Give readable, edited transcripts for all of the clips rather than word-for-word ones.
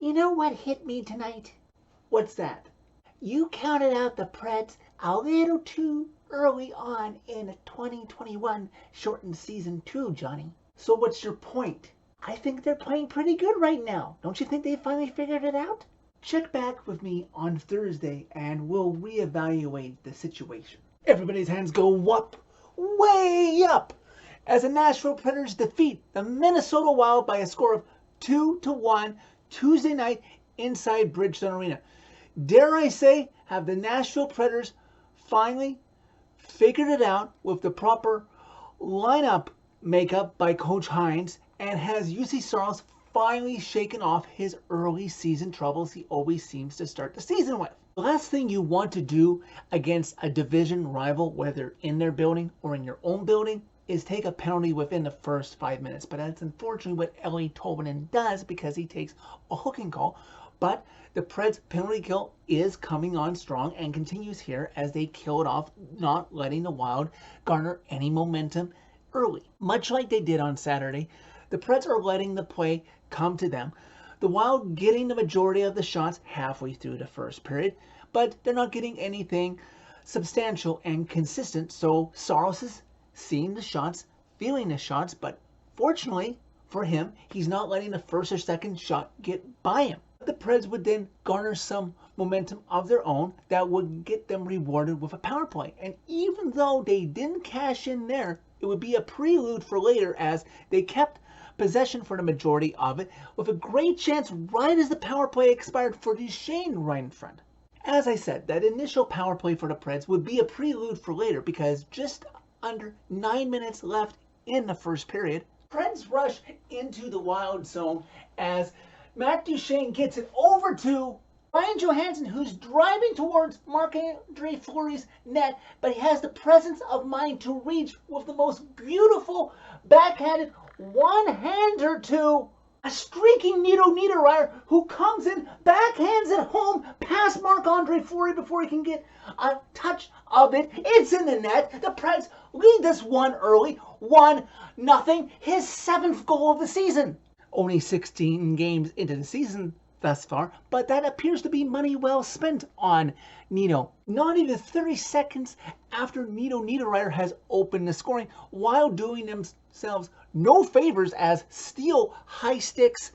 You know what hit me tonight? What's that? You counted out the Preds a little too early on in 2021 shortened season 2, Johnny. So what's your point? I think they're playing pretty good right now. Don't you think they finally figured it out? Check back with me on Thursday and we'll reevaluate the situation. Everybody's hands go up, way up, as the Nashville Predators defeat the Minnesota Wild by a score of 2-1 Tuesday night inside Bridgestone Arena. Dare I say, have the Nashville Predators finally figured it out with the proper lineup makeup by Coach Hines, and has Juuse finally shaken off his early season troubles he always seems to start the season with? The last thing you want to do against a division rival, whether in their building or in your own building, is take a penalty within the first 5 minutes. But that's unfortunately what Ellie Tolvanen does, because he takes a hooking call. But the Preds penalty kill is coming on strong and continues here as they kill it off, not letting the Wild garner any momentum early. Much like they did on Saturday, the Preds are letting the play come to them. The Wild getting the majority of the shots halfway through the first period, but they're not getting anything substantial and consistent. So Saros is seeing the shots, feeling the shots, but fortunately for him, he's not letting the first or second shot get by him. The Preds would then garner some momentum of their own that would get them rewarded with a power play. And even though they didn't cash in there, it would be a prelude for later, as they kept possession for the majority of it, with a great chance right as the power play expired for Duchesne right in front. As I said, that initial power play for the Preds would be a prelude for later, because just under 9 minutes left in the first period, Preds rush into the Wild zone as Matt Duchesne gets it over to Ryan Johansson, who's driving towards Marc-Andre Fleury's net, but he has the presence of mind to reach with the most beautiful backhanded one-hander to a streaking Nito Niederreiter, who comes in, backhands it home past Marc-Andre Fleury before he can get a touch of it. It's in the net. The Preds lead this one early, 1-0, his 7th goal of the season. Only 16 games into the season thus far, but that appears to be money well spent on Nito. Not even 30 seconds after Nito Niederreiter has opened the scoring, while doing themselves no favors as steal high sticks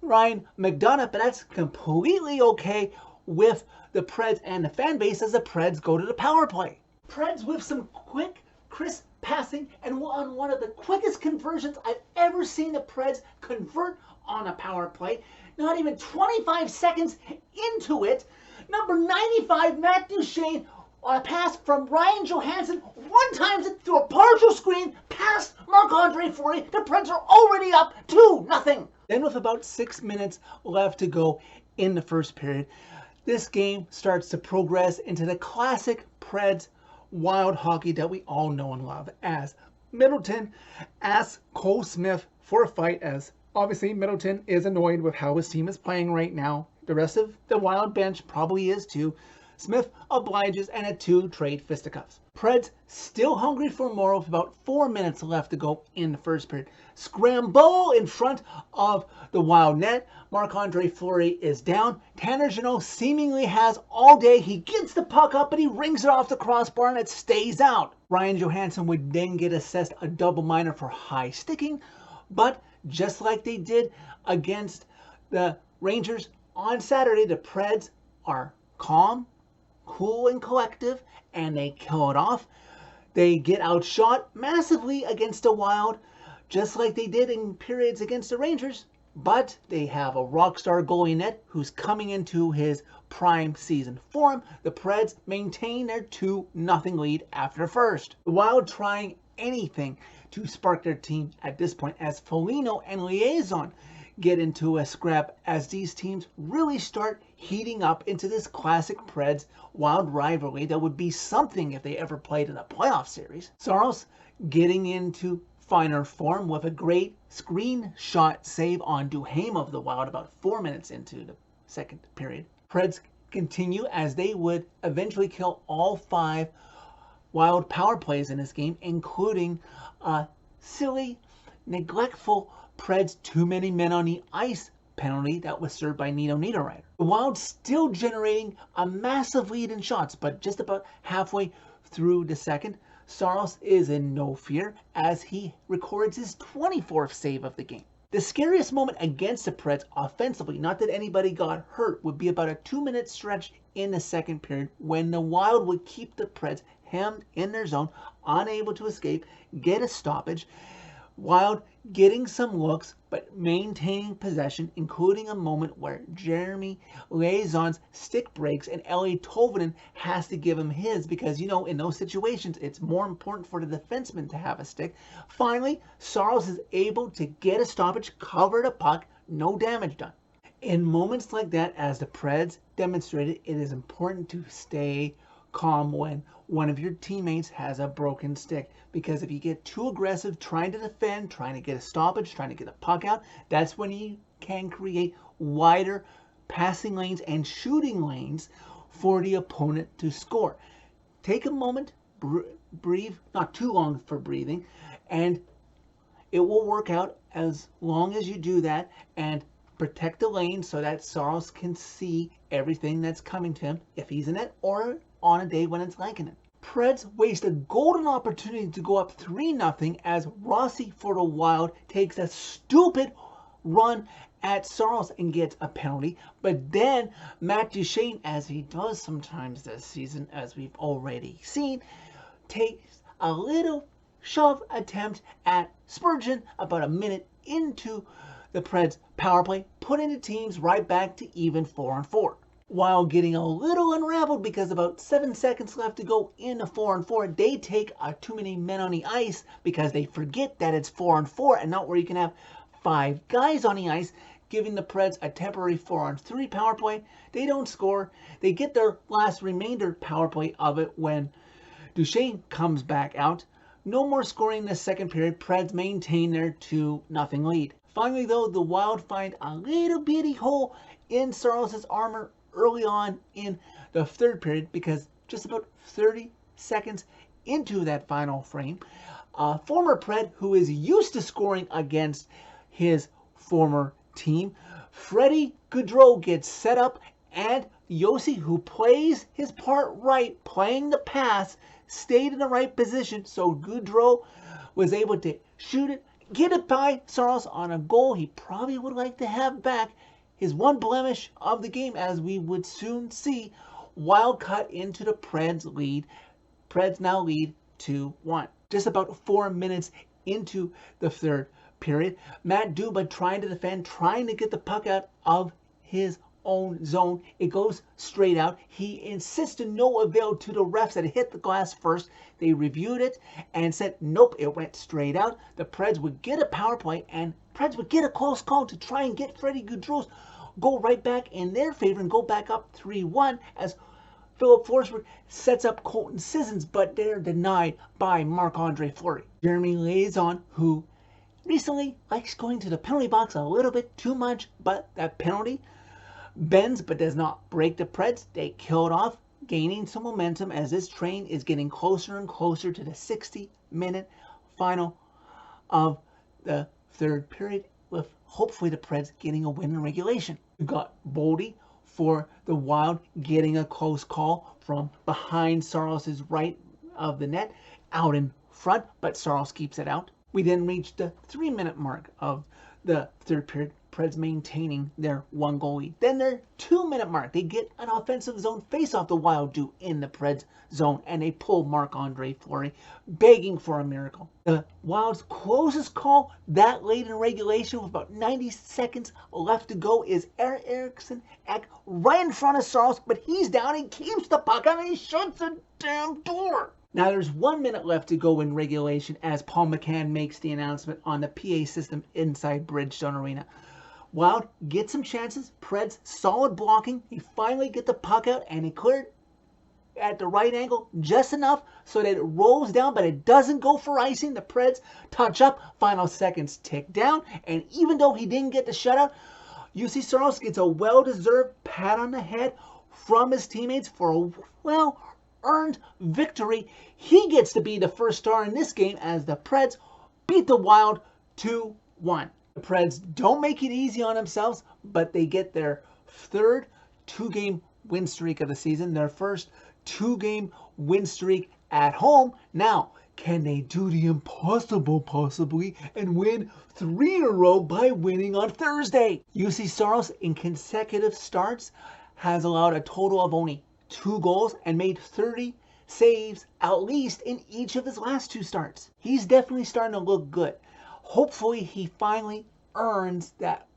Ryan McDonough, but that's completely okay with the Preds and the fan base as the Preds go to the power play. Preds with some quick, crisp passing, and on one of the quickest conversions I've ever seen the Preds convert on a power play. Not even 25 seconds into it, number 95, Matt Duchesne, on a pass from Ryan Johansson, one-times it through a partial screen past Marc-Andre Fleury. The Preds are already up 2-0. Then with about 6 minutes left to go in the first period, this game starts to progress into the classic Preds Wild hockey that we all know and love, as Middleton asks Cole Smith for a fight, as obviously Middleton is annoyed with how his team is playing right now. The rest of the Wild bench probably is too. Smith obliges, and the two trade fisticuffs. Preds still hungry for more with about 4 minutes left to go in the first period. Scramble in front of the Wild net. Marc-Andre Fleury is down. Tanner Jeannot seemingly has all day. He gets the puck up, but he rings it off the crossbar and it stays out. Ryan Johansson would then get assessed a double minor for high sticking, but just like they did against the Rangers on Saturday, the Preds are calm, cool, and collective, and they kill it off. They get outshot massively against the Wild, just like they did in periods against the Rangers, but they have a rock star goalie net who's coming into his prime season form. The Preds maintain their 2-0 lead after first. The Wild trying anything to spark their team at this point, as Foligno and Liaison get into a scrap, as these teams really start heating up into this classic Preds Wild rivalry that would be something if they ever played in a playoff series. Saros getting into finer form with a great screenshot save on Duhaime of the Wild about 4 minutes into the second period. Preds continue as they would eventually kill all 5 Wild power plays in this game, including a silly, neglectful Preds too many men on the ice penalty that was served by Nino Niederreiter. The Wild still generating a massive lead in shots, but just about halfway through the second, Saros is in no fear as he records his 24th save of the game. The scariest moment against the Preds offensively, not that anybody got hurt, would be about a 2-minute stretch in the second period when the Wild would keep the Preds hemmed in their zone, unable to escape, get a stoppage. Wild getting some looks, but maintaining possession, including a moment where Jeremy Lauzon's stick breaks and Eeli Tolvanen has to give him his because, you know, in those situations, it's more important for the defenseman to have a stick. Finally, Saros is able to get a stoppage, cover the puck, no damage done. In moments like that, as the Preds demonstrated, it is important to stay calm when one of your teammates has a broken stick, because if you get too aggressive trying to defend, trying to get a stoppage, trying to get a puck out, that's when you can create wider passing lanes and shooting lanes for the opponent to score. Take a moment, breathe, not too long for breathing, and it will work out as long as you do that and protect the lane so that Saros can see everything that's coming to him if he's in it or on a day when it's liking it. Preds waste a golden opportunity to go up 3-0 as Rossi for the Wild takes a stupid run at Saros and gets a penalty. But then Matt Duchene, as he does sometimes this season, as we've already seen, takes a little shove attempt at Spurgeon about a minute into the Preds power play, putting the teams right back to even 4-4. While getting a little unraveled because about 7 seconds left to go in the 4-4, they take too many men on the ice because they forget that it's 4-4 and not where you can have 5 guys on the ice, giving the Preds a temporary 4-on-3 power play. They don't score. They get their last remainder power play of it when Duchene comes back out. No more scoring in the second period. Preds maintain their 2-0 lead. Finally, though, the Wild find a little bitty hole in Saros' armor early on in the third period because just about 30 seconds into that final frame, a former Pred who is used to scoring against his former team, Freddie Gaudreau, gets set up, and Juuse, who plays his part right, playing the pass, stayed in the right position, so Gaudreau was able to shoot it, get it by Saros on a goal he probably would like to have back. His one blemish of the game, as we would soon see. Wild cut into the Preds lead. Preds now lead 2-1. Just about 4 minutes into the third period, Matt Duba trying to defend, trying to get the puck out of his own zone. It goes straight out. He insists to no avail to the refs that it hit the glass first. They reviewed it and said, nope, it went straight out. The Preds would get a power play and Preds would get a close call to try and get Freddie Gaudreau's go right back in their favor and go back up 3-1 as Philip Forsberg sets up Colton Sissons, but they're denied by Marc-Andre Fleury. Jeremy Lauzon, who recently likes going to the penalty box a little bit too much, but that penalty bends but does not break the Preds. They kill it off, gaining some momentum as this train is getting closer and closer to the 60-minute final of the third period, with hopefully the Preds getting a win in regulation. We've got Boldy for the Wild getting a close call from behind Saros' right of the net, out in front, but Saros keeps it out. We then reach the 3-minute mark of the third period, Preds maintaining their 1-goal lead. Then their 2-minute mark, they get an offensive zone face-off the Wild do in the Preds zone, and they pull Marc-Andre Fleury, begging for a miracle. The Wild's closest call that late in regulation with about 90 seconds left to go is Eriksson Ek right in front of Saros, but he's down and keeps the puck and he shuts the damn door. Now there's 1 minute left to go in regulation as Paul McCann makes the announcement on the PA system inside Bridgestone Arena. Wild get some chances. Preds solid blocking. They finally get the puck out and it cleared at the right angle just enough so that it rolls down, but it doesn't go for icing. The Preds touch up. Final seconds tick down, and even though he didn't get the shutout, Juuse Saros gets a well-deserved pat on the head from his teammates for a well-earned victory. He gets to be the first star in this game as the Preds beat the Wild 2-1. The Preds don't make it easy on themselves, but they get their third 2-game win streak of the season, their first 2-game win streak at home. Now, can they do the impossible possibly and win 3 in a row by winning on Thursday? Juuse Saros in consecutive starts has allowed a total of only 2 goals and made 30 saves at least in each of his last 2 starts. He's definitely starting to look good. Hopefully he finally earns that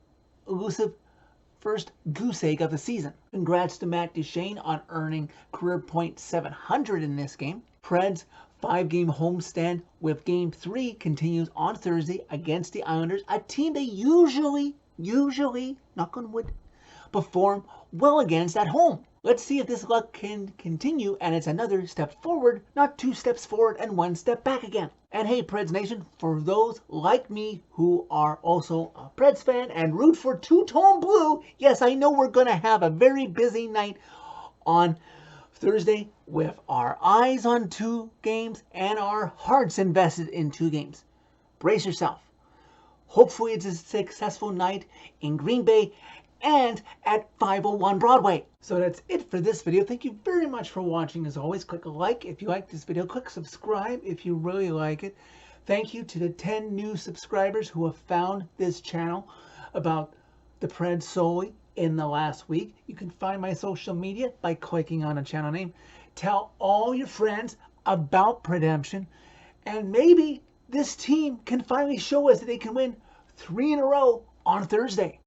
elusive first goose egg of the season. Congrats to Matt Duchene on earning career point 700 in this game. Preds 5-game homestand with Game 3 continues on Thursday against the Islanders, a team they usually, knock on wood, perform well against at home. Let's see if this luck can continue and it's another step forward, not 2 steps forward and 1 step back again. And hey, Preds Nation, for those like me who are also a Preds fan and root for two-tone blue, yes, I know we're going to have a very busy night on Thursday with our eyes on 2 games and our hearts invested in 2 games. Brace yourself. Hopefully it's a successful night in Green Bay and at 501 Broadway. So that's it for this video. Thank you very much for watching. As always, click a like if you like this video. Click subscribe if you really like it. Thank you to the 10 new subscribers who have found this channel about the Preds solely in the last week. You can find my social media by clicking on a channel name. Tell all your friends about Predemption, and maybe this team can finally show us that they can win 3 in a row on Thursday.